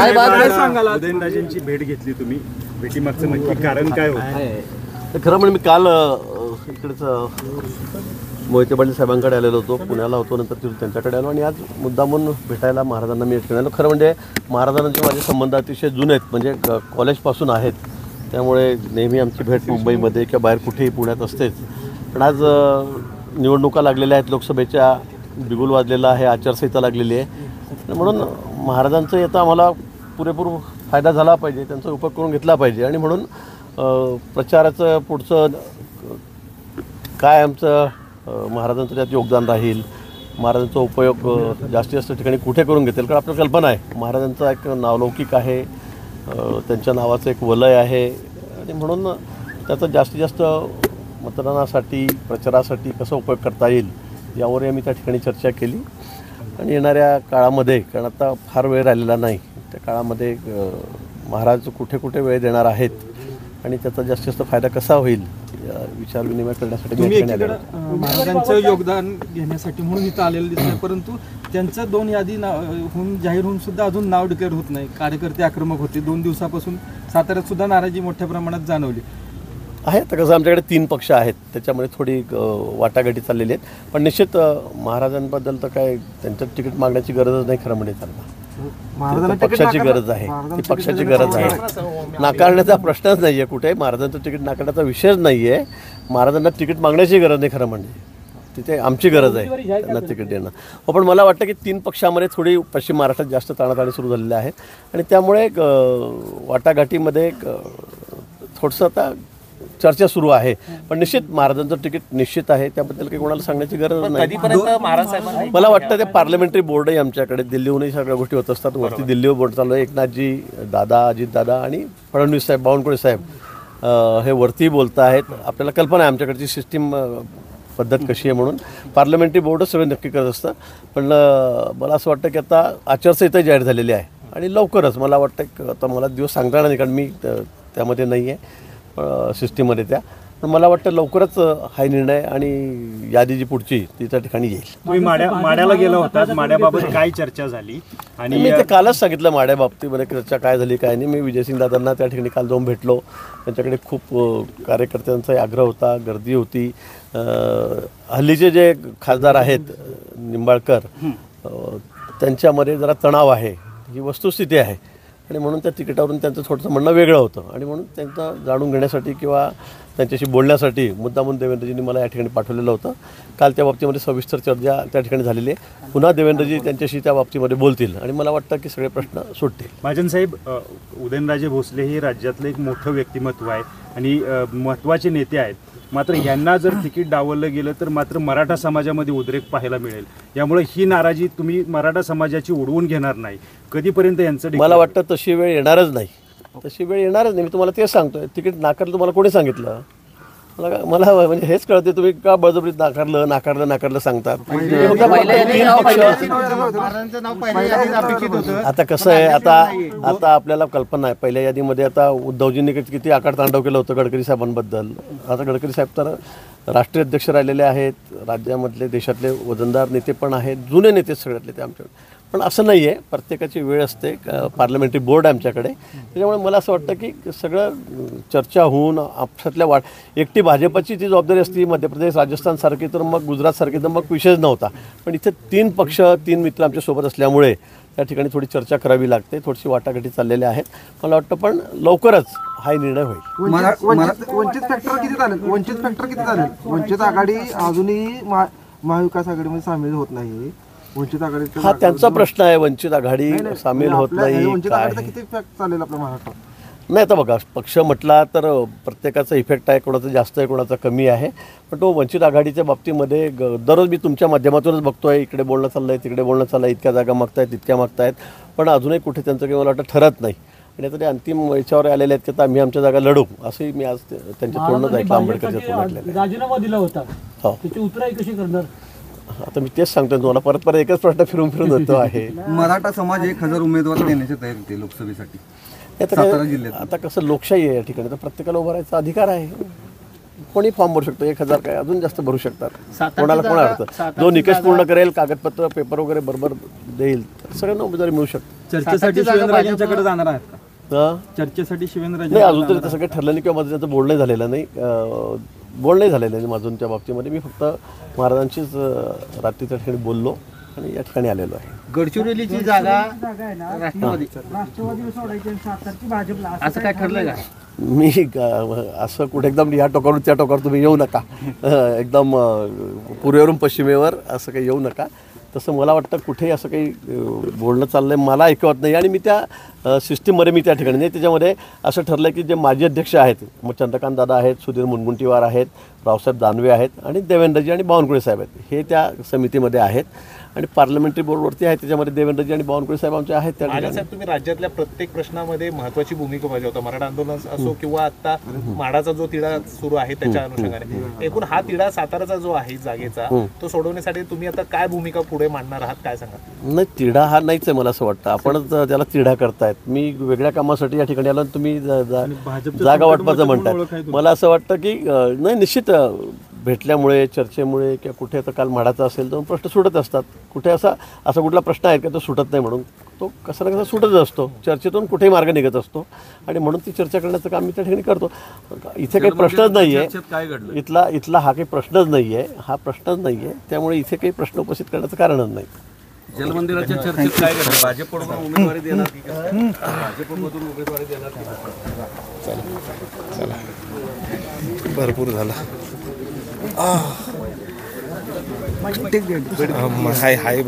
उदयनराजेंची भेट घेतली तुम्ही, भेटीमागचं नक्की कारण काय होतं? खरं म्हणजे मी काल इकडेच मोहिते पाटील साहेबांकडे आलेलो होतो, पुण्याला होतो, नंतर तिथून त्यांच्याकडे आलो आणि आज मुद्दामून भेटायला महाराजांना मी एकटे आलो. खरं म्हणजे महाराजांचे माझे संबंध अतिशय जुने आहेत, म्हणजे कॉलेजपासून आहेत. त्यामुळे नेहमी आमची भेट मुंबईमध्ये किंवा बाहेर कुठेही पुण्यात असतेच. पण आज निवडणुका लागलेल्या आहेत, लोकसभेच्या बिगुल वाजलेला आहे, आचारसंहिता लागलेली आहे. म्हणून महाराजांचं याचा आम्हाला पुरेपूर फायदा झाला पाहिजे, त्यांचा उपयोग करून घेतला पाहिजे. आणि म्हणून प्रचाराचं पुढचं काय आमचं महाराजांचं त्यात योगदान राहील, महाराजांचा उपयोग जास्तीत जास्त ठिकाणी कुठे करून घेतील. कारण आपल्याला कल्पना आहे महाराजांचा एक नावलौकिक आहे, त्यांच्या नावाचं एक वलय आहे आणि म्हणून त्याचा जास्तीत जास्त मतदानासाठी प्रचारासाठी कसा उपयोग करता येईल यावर आम्ही त्या ठिकाणी चर्चा केली. आणि येणाऱ्या काळामध्ये, कारण आता फार वेळ राहिलेला नाही, त्या काळामध्ये महाराज कुठे कुठे वेळ देणार आहेत आणि त्याचा जास्तीत जास्त फायदा कसा होईल विचार विनिमय करण्यासाठी महाराजांचं योगदान घेण्यासाठी म्हणून इथं आलेलं दिसतंय. परंतु त्यांचं 2 यादी होऊन जाहीर होऊन सुद्धा अजून नाव डिक्लेअर होत नाही. कार्यकर्ते आक्रमक होते. 2 दिवसापासून साताऱ्यात सुद्धा नाराजी मोठ्या प्रमाणात जाणवली आहे. तर कसं आमच्याकडे 3 पक्ष आहेत, त्याच्यामध्ये थोडी वाटाघाटी चाललेली आहेत. पण निश्चित महाराजांबद्दल तर काय त्यांचं तिकीट मागण्याची गरजच नाही. खरं म्हणजे त्यांना पक्षाची गरज आहे, ती पक्षाची गरज आहे. नाकारण्याचा प्रश्नच नाही आहे कुठे. महाराजांचं तिकीट नाकारण्याचा विषयच नाही आहे. महाराजांना तिकीट मागण्याची गरज नाही. खरं म्हणजे तिथे आमची गरज आहे त्यांना तिकीट देणं. हो, पण मला वाटतं की 3 पक्षामध्ये थोडी पश्चिम महाराष्ट्रात जास्त ताणाताणी सुरू झालेल्या आहेत आणि त्यामुळे वाटाघाटीमध्ये थोडंसं आता चर्चा सुरू आहे. पण निश्चित महाराजांचं तिकीट निश्चित आहे, त्याबद्दल काही कोणाला सांगण्याची गरज नाही. मला वाटतं ते पार्लमेंटरी बोर्डही आमच्याकडे दिल्लीहूनही सगळ्या गोष्टी होत असतात. वरती दिल्लीवर बोर्ड चालू आहे. एकनाथजी दादा, अजितदादा आणि फडणवीस साहेब, बावनकुळे साहेब हे वरती बोलत आहेत. आपल्याला कल्पना आहे आमच्याकडची सिस्टीम पद्धत कशी आहे म्हणून. पार्लमेंटरी बोर्डच सगळं नक्की करत असतं. पण मला असं वाटतं की आता आचारसंहिता जाहीर झालेली आहे आणि लवकरच मला वाटतं की आता मला दिवस सांगता येणार नाही कारण मी त्यामध्ये नाही आहे सिस्टीममध्ये त्या. पण मला वाटतं लवकरच हा निर्णय आणि यादी जी पुढची ती त्या ठिकाणी येईल. तुम्ही माड्याला गेला होता, माड्याबाबत काय चर्चा झाली? आणि मी ते कालच सांगितलं माड्या बाबतीमध्ये चर्चा काय झाली काय नाही. मी विजयसिंग दादांना त्या ठिकाणी काल जाऊन भेटलो. त्यांच्याकडे खूप कार्यकर्त्यांचा आग्रह होता, गर्दी होती. हल्लीचे जे खासदार आहेत निंबाळकर, त्यांच्यामध्ये जरा तणाव आहे, ही वस्तुस्थिती आहे. आणि म्हणून त्या तिकिटावरून त्यांचं थोडंसं म्हणणं वेगळं होतं आणि म्हणून त्यांचं जाणून घेण्यासाठी किंवा त्यांच्याशी बोलण्यासाठी मुद्दामून देवेंद्रजींनी मला या ठिकाणी पाठवलेलं होतं. काल त्या बाबतीमध्ये सविस्तर चर्चा त्या ठिकाणी झालेली आहे. पुन्हा देवेंद्रजी त्यांच्याशी त्या बाबतीमध्ये बोलतील आणि मला वाटतं की सगळे प्रश्न सुटतील. महाजन साहेब, उदयनराजे भोसले हे राज्यातलं एक मोठं व्यक्तिमत्व आहे आणि महत्त्वाचे नेते आहेत. मात्र यांना जर तिकीट डावललं गेलं तर मात्र मराठा समाजामध्ये उद्रेक पाहायला मिळेल. यामुळे ही नाराजी तुम्ही मराठा समाजाची उडवून घेणार नाही. कधीपर्यंत यांचं? मला वाटतं तशी वेळ येणारच नाही. तशी वेळ येणारच नाही. मी तुम्हाला तेच सांगतोय. तिकीट नाकारलं तुम्हाला कोणी सांगितलं? मला म्हणजे हेच कळते तुम्ही का बळजबरीत नाकारलं सांगतात. आता कसं आहे, आता आपल्याला कल्पना आहे पहिल्या यादीमध्ये आता उद्धवजींनी किती आकार तांडव केलं होतं गडकरी साहेबांबद्दल. आता गडकरी साहेब तर राष्ट्रीय अध्यक्ष राहिलेले आहेत, राज्यामधले देशातले वजनदार नेते पण आहेत, जुने नेते सगळ्यातले ते आमच्याकडे. पण असं नाही आहे, प्रत्येकाची वेळ असते. पार्लमेंटरी बोर्ड आहे आमच्याकडे. त्याच्यामुळे मला असं वाटतं की सगळं चर्चा होऊन आपसातल्या एकटी भाजपची ती जबाबदारी असती मध्य प्रदेश राजस्थानसारखी, तर मग गुजरातसारखी तर मग विषयच नव्हता. पण इथे 3 पक्ष 3 मित्र आमच्यासोबत असल्यामुळे त्या ठिकाणी थोडी चर्चा करावी लागते, थोडीशी वाटाघाटी चाललेल्या आहेत. मला वाटतं पण लवकरच हा निर्णय होईल. वंचित फॅक्टर किती झाले? वंचित आघाडी अजूनही महाविकास आघाडीमध्ये सामील होत नाही. वंचित आघाडी हा त्यांचा प्रश्न आहे. वंचित आघाडी सामील होत नाही. वंचित आघाडी किती इफेक्ट चालेल आपल्या महाराष्ट्रात? नाही, आता बघा, पक्ष म्हटला तर प्रत्येकाचा इफेक्ट आहे, कोणाचा जास्त आहे कोणाचा कमी आहे. पण तो वंचित आघाडीच्या बाबतीमध्ये दररोज मी तुमच्या माध्यमातूनच बघतोय, इकडे बोलणं चाललं आहे, तिकडे बोलणं चाललं आहे, इतक्या जागा मागतायत, तितक्या मागतायत, पण अजूनही कुठे त्यांचं काही मला वाटतं ठरत नाही. आणि आता ते अंतिम याच्यावर आलेले आहेत की आता आम्ही आमच्या जागा लढू, असंही मी आज त्यांच्या तोंडच ऐकलं, आंबेडकरच्या तोंडातलं. राजीनामा दिला होता, हो, त्याची उतराई कशी करणार? आता मी तेच सांगतोय तुम्हाला, परत एकच प्रश्न फिरून होतो आहे. मराठा समाज 1000 उमेदवार देण्याची तयारी होते लोकसभेसाठी. आता कसं लोकशाही आहे या ठिकाणी, तर प्रत्येकाला उभा राहायचा अधिकार आहे. कोणी फॉर्म भरू शकतो, 1000 काय अजून जास्त भरू शकतात. कोणाला कोण अडतं, जो निकष पूर्ण करेल, कागदपत्र पेपर वगैरे बरोबर देईल, सगळ्यांना उमेदवारी मिळू शकते. चर्चेसाठी शिवेंद्रराजेंच्याकडे जाणार आहात का? चर्चेसाठी नाही, शिवेंद्रराजे अजून तरी तसं काही ठरलं नाही किंवा माझं त्यांचं बोलणं झालेलं नाही. बोलणं झालेलं नाही माझून त्या बाबतीमध्ये. मी फक्त महाराजांशीच रात्री त्या ठिकाणी बोललो आणि या ठिकाणी आलेलो आहे. गडचिरोलीची जागा राष्ट्रवादी सोडायची आणि सातारची भाजपला असं काय ठरलं का? मी असं कुठे एकदम या टोकावरून त्या टोकावर तुम्ही येऊ नका. एकदम पूर्वेवरून पश्चिमेवर असं काही येऊ नका. तसं मला वाटतं कुठेही असं काही बोलणं चाललं आहे मला ऐकवत नाही. आणि मी त्या सिस्टीममध्ये मी त्या ठिकाणी नाही. त्याच्यामध्ये असं ठरलं की जे माजी अध्यक्ष आहेत, मग चंद्रकांत दादा आहेत, सुधीर मुनगंटीवार आहेत, रावसाहेब दानवे आहेत आणि देवेंद्रजी आणि बावनकुळे साहेब आहेत, हे त्या समितीमध्ये आहेत. आणि पार्लमेंटरी बोर्डवरती आहे, त्याच्यामध्ये देवेंद्रजी आणि बावनकुळे साहेब आमचे आहेत. त्या ठिकाणी साहेब, तुम्ही राज्यातल्या प्रत्येक प्रश्नामध्ये महत्वाची भूमिका बजावता. मराठा आंदोलन असो किंवा आता माडाचा जो तिढा सुरू आहे त्याच्या अनुषंगाने, एकूण हा तिढा साताराचा जो आहे जागेचा, तो सोडवण्यासाठी तुम्ही आता काय भूमिका पुढे मांडणार आहात, काय सांगा? नाही, तिढा हा नाहीच आहे मला असं वाटतं. आपणच त्याला तिढा करतायत. मी वेगळ्या कामासाठी या ठिकाणी आलो आणि तुम्ही जागा वाटपाचं म्हणताय. मला असं वाटतं की नाही, निश्चित भेटल्यामुळे, चर्चेमुळे किंवा कुठे आता काल माडाचा असेल तर प्रश्न सुटत असतात. कुठे असा कुठला प्रश्न आहे का तो सुटत नाही म्हणून, तो कसा ना कसा सुटत असतो. चर्चेतून कुठेही मार्ग निघत असतो आणि म्हणून ती चर्चा करण्याचं काम मी त्या ठिकाणी करतो. इथे काही प्रश्नच नाही आहे. इथला हा काही प्रश्नच नाही आहे. हा प्रश्नच नाही आहे. त्यामुळे इथे काही प्रश्न उपस्थित करण्याचं कारणच नाही. जलमंदिराच्या चर्चेत काय करणार? भाजपकडून उमेदवारी देणार की काय? भाजपमधून उमेदवारी देणार की काय? चला, भरपूर झाला. हाय हाय